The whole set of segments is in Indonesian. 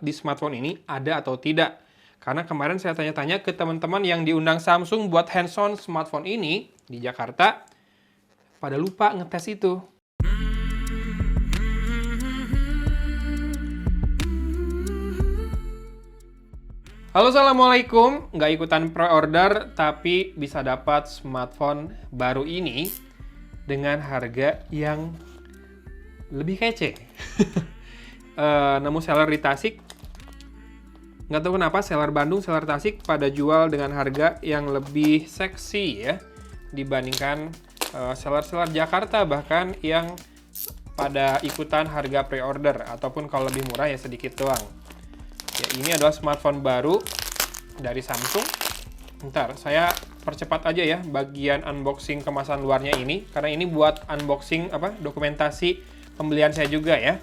di smartphone ini ada atau tidak. Karena kemarin saya tanya-tanya ke teman-teman yang diundang Samsung buat hands-on smartphone ini di Jakarta, pada lupa ngetes itu. Halo, assalamualaikum. Nggak ikutan pre-order, tapi bisa dapat smartphone baru ini dengan harga yang lebih kece. Nemu seller di Tasik. Nggak tahu kenapa seller Bandung, seller Tasik pada jual dengan harga yang lebih seksi ya dibandingkan seller-seller Jakarta bahkan yang pada ikutan harga pre-order ataupun kalau lebih murah ya sedikit doang. Ya, ini adalah smartphone baru dari Samsung. Bentar, saya percepat aja ya bagian unboxing kemasan luarnya ini karena ini buat unboxing dokumentasi pembelian saya juga ya.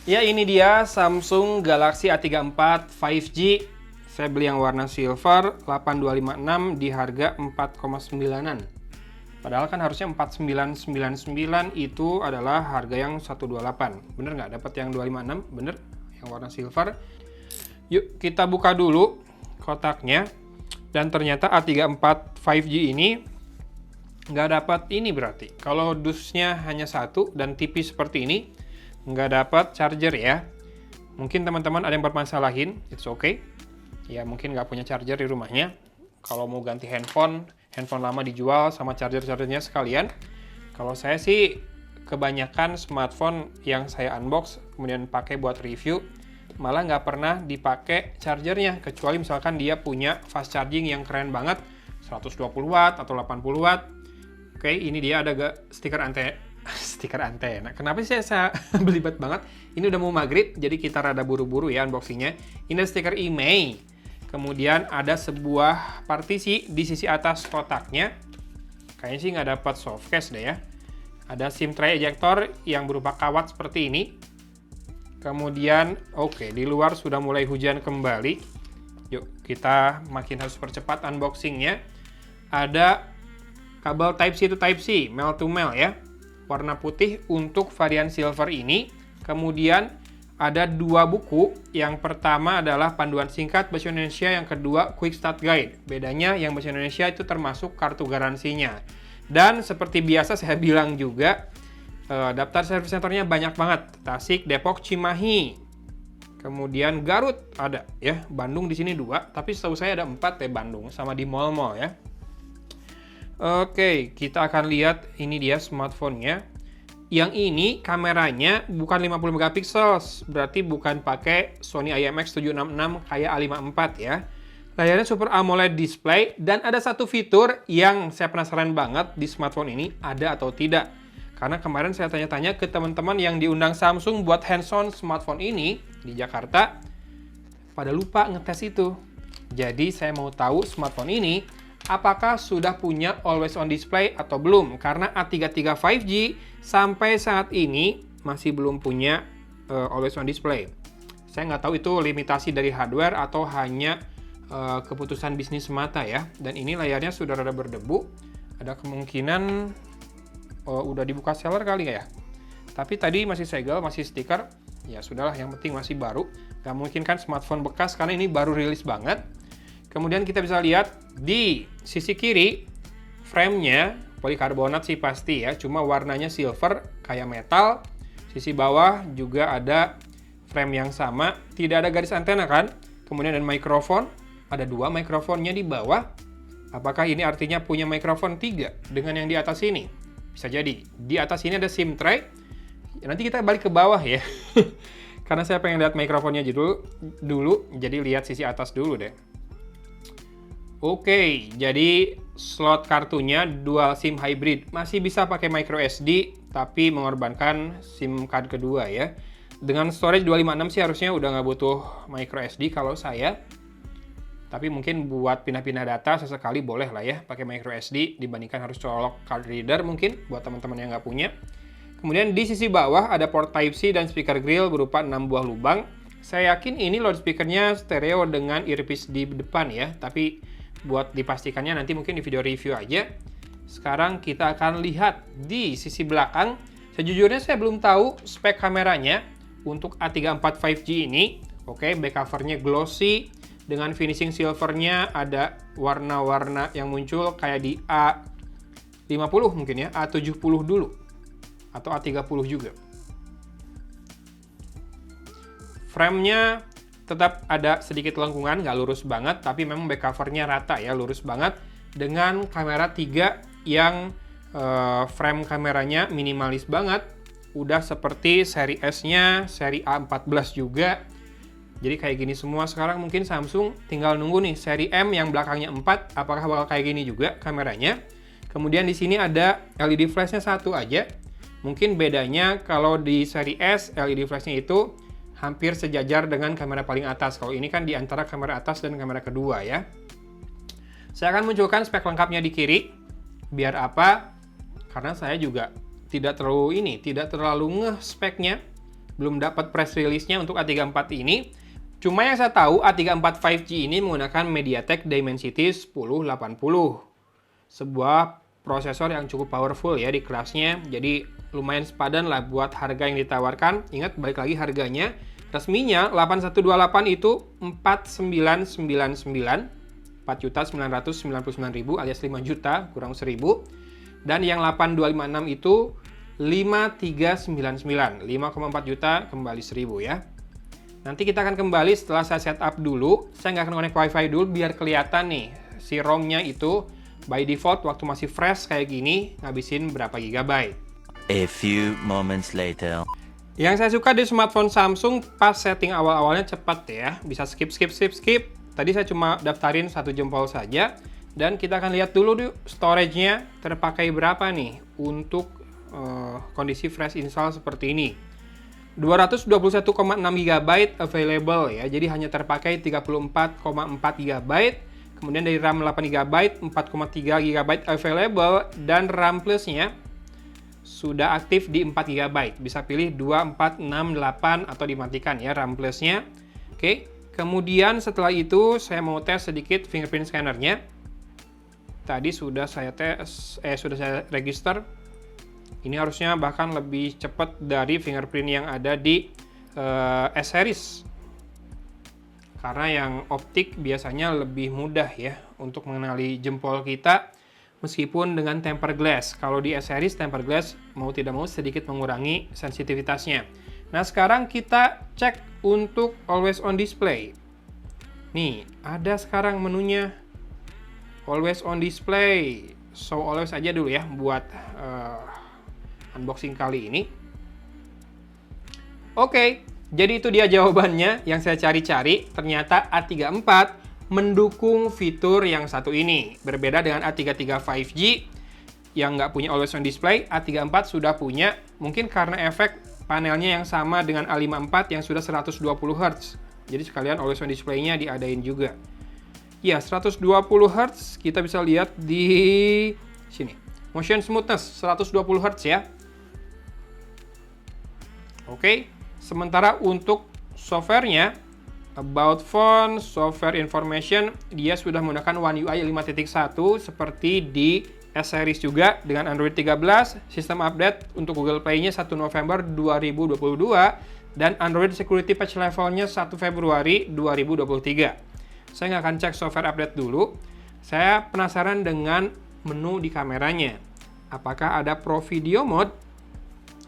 Ya, ini dia Samsung Galaxy A34 5G. Saya beli yang warna silver 8256 di harga 4,9-an. Padahal kan harusnya 4999 itu adalah harga yang 128. Bener nggak? Dapat yang 256? Bener, yang warna silver. Yuk kita buka dulu kotaknya. Dan ternyata A34 5G ini nggak dapat ini berarti. Kalau dusnya hanya satu dan tipis seperti ini, nggak dapat charger ya. Mungkin teman-teman ada yang bermasalahin, it's okay. Ya mungkin nggak punya charger di rumahnya. Kalau mau ganti handphone lama dijual sama charger-chargernya sekalian. Kalau saya sih kebanyakan smartphone yang saya unbox kemudian pakai buat review malah nggak pernah dipakai chargernya, kecuali misalkan dia punya fast charging yang keren banget 120 watt atau 80 watt. Oke, ini dia ada stiker antena. Kenapa sih saya belibet banget? Ini udah mau maghrib, jadi kita rada buru-buru ya unboxingnya. Ini ada stiker IMEI. Kemudian ada sebuah partisi di sisi atas kotaknya. Kayaknya sih nggak dapat softcase deh ya. Ada SIM tray ejector yang berupa kawat seperti ini. Kemudian, oke, di luar sudah mulai hujan kembali. Yuk, kita makin harus percepat unboxingnya. Ada kabel Type-C to Type-C, male to male ya. Warna putih untuk varian silver ini. Kemudian ada dua buku. Yang pertama adalah panduan singkat bahasa Indonesia, yang kedua quick start guide. Bedanya yang bahasa Indonesia itu termasuk kartu garansinya. Dan seperti biasa saya bilang juga, daftar service centernya banyak banget. Tasik, Depok, Cimahi. Kemudian Garut ada ya. Bandung di sini 2, tapi setahu saya ada 4 ya Bandung sama di mall-mall ya. Oke, kita akan lihat ini dia smartphone-nya. Yang ini kameranya bukan 50 megapiksel, berarti bukan pakai Sony IMX766 kayak A54 ya. Layarnya Super AMOLED display dan ada satu fitur yang saya penasaran banget di smartphone ini ada atau tidak. Karena kemarin saya tanya-tanya ke teman-teman yang diundang Samsung buat hands-on smartphone ini di Jakarta, pada lupa ngetes itu. Jadi saya mau tahu smartphone ini apakah sudah punya always on display atau belum? Karena A33 5G sampai saat ini masih belum punya always on display. Saya nggak tahu itu limitasi dari hardware atau hanya keputusan bisnis semata ya. Dan ini layarnya sudah rada berdebu. Ada kemungkinan udah dibuka seller kali ya. Tapi tadi masih segel, masih stiker. Ya sudahlah, yang penting masih baru. Nggak mungkin kan smartphone bekas karena ini baru rilis banget. Kemudian kita bisa lihat di sisi kiri, frame-nya polikarbonat sih pasti ya, cuma warnanya silver kayak metal. Sisi bawah juga ada frame yang sama, tidak ada garis antena kan. Kemudian ada mikrofon, ada 2 mikrofonnya di bawah. Apakah ini artinya punya mikrofon 3 dengan yang di atas ini? Bisa jadi. Di atas ini ada SIM tray. Nanti kita balik ke bawah ya. Karena saya pengen lihat mikrofonnya dulu, jadi lihat sisi atas dulu deh. Oke, jadi slot kartunya dual SIM hybrid. Masih bisa pakai micro SD, tapi mengorbankan SIM card kedua ya. Dengan storage 256 sih harusnya udah nggak butuh micro SD kalau saya. Tapi mungkin buat pindah-pindah data sesekali boleh lah ya pakai micro SD dibandingkan harus colok card reader mungkin buat teman-teman yang nggak punya. Kemudian di sisi bawah ada port Type-C dan speaker grill berupa 6 buah lubang. Saya yakin ini loudspeakernya stereo dengan earpiece di depan ya, tapi buat dipastikannya nanti mungkin di video review aja. Sekarang kita akan lihat di sisi belakang Sejujurnya saya belum tahu spek kameranya untuk A34 5G ini. Oke, back covernya glossy dengan finishing silvernya, ada warna-warna yang muncul kayak di A50 mungkin ya, A70 dulu atau A30 juga. Frame-nya tetap ada sedikit lengkungan, nggak lurus banget, tapi memang back covernya rata ya, lurus banget dengan kamera 3 yang frame kameranya minimalis banget, udah seperti seri S-nya, seri A14 juga. Jadi kayak gini semua. Sekarang mungkin Samsung tinggal nunggu nih seri M yang belakangnya 4, apakah bakal kayak gini juga kameranya. Kemudian di sini ada LED flashnya satu aja. Mungkin bedanya kalau di seri S LED flashnya itu hampir sejajar dengan kamera paling atas. Kalau ini kan di antara kamera atas dan kamera kedua ya. Saya akan munculkan spek lengkapnya di kiri. Biar apa? Karena saya juga tidak terlalu ngeh speknya. Belum dapat press release-nya untuk A34 ini. Cuma yang saya tahu A34 5G ini menggunakan MediaTek Dimensity 1080. Sebuah prosesor yang cukup powerful ya di kelasnya. Jadi lumayan sepadan lah buat harga yang ditawarkan. Ingat, balik lagi harganya. Resminya 8128 itu 4999, 4.999.000 alias 5 juta kurang 1000. Dan yang 8256 itu 5399, 5,4 juta kembali 1000 ya. Nanti kita akan kembali setelah saya setup dulu. Saya nggak akan connect wifi dulu biar kelihatan nih si ROM-nya itu by default waktu masih fresh kayak gini ngabisin berapa gigabyte. A few moments later. Yang saya suka di smartphone Samsung pas setting awal-awalnya cepat ya. Bisa skip. Tadi saya cuma daftarin 1 jempol saja. Dan kita akan lihat dulu storage-nya terpakai berapa nih untuk kondisi fresh install seperti ini. 221,6 GB available ya, jadi hanya terpakai 34,4 GB. Kemudian dari RAM 8 GB, 4,3 GB available, dan RAM plusnya sudah aktif di 4 GB. Bisa pilih 2, 4, 6, 8 atau dimatikan ya RAM plusnya. Oke, kemudian setelah itu saya mau tes sedikit fingerprint scannernya. Tadi sudah saya register. Ini harusnya bahkan lebih cepat dari fingerprint yang ada di S-series. Karena yang optik biasanya lebih mudah ya untuk mengenali jempol kita meskipun dengan tempered glass. Kalau di S-series tempered glass mau tidak mau sedikit mengurangi sensitivitasnya. Nah, sekarang kita cek untuk always on display. Nih, ada sekarang menunya always on display. Show always aja dulu ya buat unboxing kali ini. Oke, jadi itu dia jawabannya yang saya cari-cari. Ternyata A34 mendukung fitur yang satu ini. Berbeda dengan A33 5G yang nggak punya always on display, A34 sudah punya. Mungkin karena efek panelnya yang sama dengan A54 yang sudah 120 Hz. Jadi sekalian always on display-nya diadain juga. Ya, 120 Hz kita bisa lihat di sini. Motion smoothness 120 Hz ya. Oke, sementara untuk softwarenya, About Phone, Software Information, dia sudah menggunakan One UI 5.1 seperti di S-series juga dengan Android 13, sistem update untuk Google Play-nya 1 November 2022, dan Android Security Patch levelnya 1 Februari 2023. Saya nggak akan cek software update dulu. Saya penasaran dengan menu di kameranya. Apakah ada Pro Video Mode?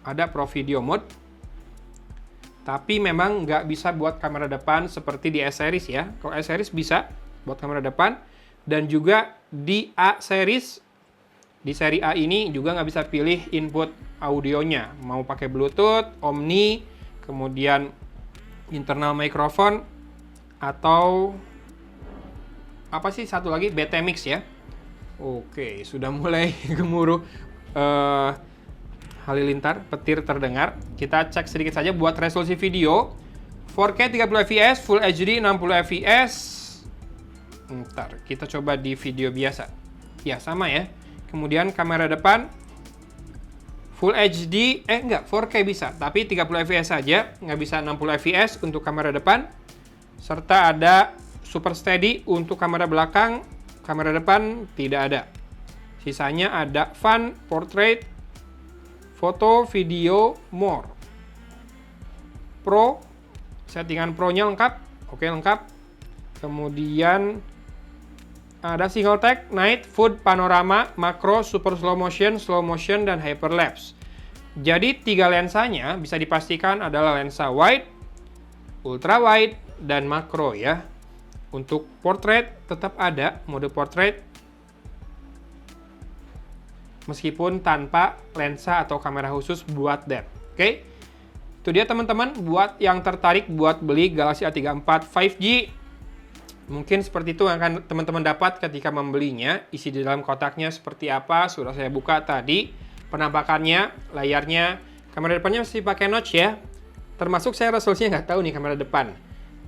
Ada Pro Video Mode. Tapi memang nggak bisa buat kamera depan seperti di S-series ya. Kalau S-series bisa buat kamera depan. Dan juga di A-series, di seri A ini juga nggak bisa pilih input audionya. Mau pakai Bluetooth, Omni, kemudian internal microphone, atau apa sih satu lagi, BT-Mix ya. Oke, sudah mulai gemuruh halilintar, petir terdengar. Kita cek sedikit saja buat resolusi video. 4K 30 fps, Full HD 60 fps. Ntar, kita coba di video biasa. Ya, sama ya. Kemudian kamera depan Full HD, 4K bisa, tapi 30 fps saja, nggak bisa 60 fps untuk kamera depan. Serta ada Super Steady untuk kamera belakang, kamera depan tidak ada. Sisanya ada Fun, Portrait, Foto, video, more. Pro, settingan Pro-nya lengkap. Oke, lengkap. Kemudian ada single tag, night, food, panorama, makro, super slow motion, dan hyperlapse. Jadi 3 lensanya bisa dipastikan adalah lensa wide, ultra wide, dan makro ya. Untuk portrait tetap ada mode portrait, meskipun tanpa lensa atau kamera khusus buat depth. Oke, itu dia teman-teman, buat yang tertarik buat beli Galaxy A34 5G. Mungkin seperti itu yang akan teman-teman dapat ketika membelinya. Isi di dalam kotaknya seperti apa, sudah saya buka tadi. Penampakannya, layarnya, kamera depannya masih pakai notch ya. Termasuk saya resolusinya nggak tahu nih kamera depan.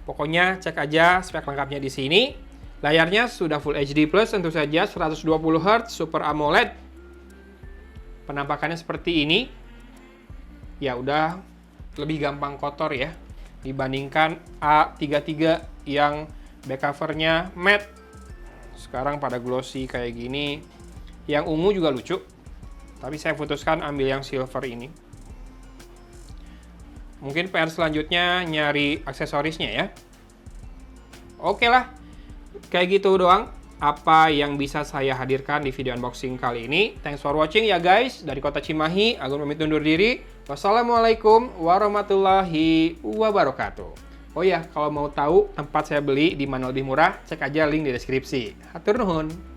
Pokoknya cek aja spek lengkapnya di sini. Layarnya sudah Full HD+, tentu saja 120 Hz, Super AMOLED. Penampakannya seperti ini. Ya udah lebih gampang kotor ya dibandingkan A33 yang back covernya matte. Sekarang pada glossy kayak gini. Yang ungu juga lucu. Tapi saya putuskan ambil yang silver ini. Mungkin PR selanjutnya nyari aksesorisnya ya. Oke lah. Kayak gitu doang apa yang bisa saya hadirkan di video unboxing kali ini. Thanks for watching ya guys. Dari Kota Cimahi, Agung pamit undur diri. Wassalamualaikum warahmatullahi wabarakatuh. Oh ya, kalau mau tahu tempat saya beli di mana lebih murah, cek aja link di deskripsi. Hatur nuhun.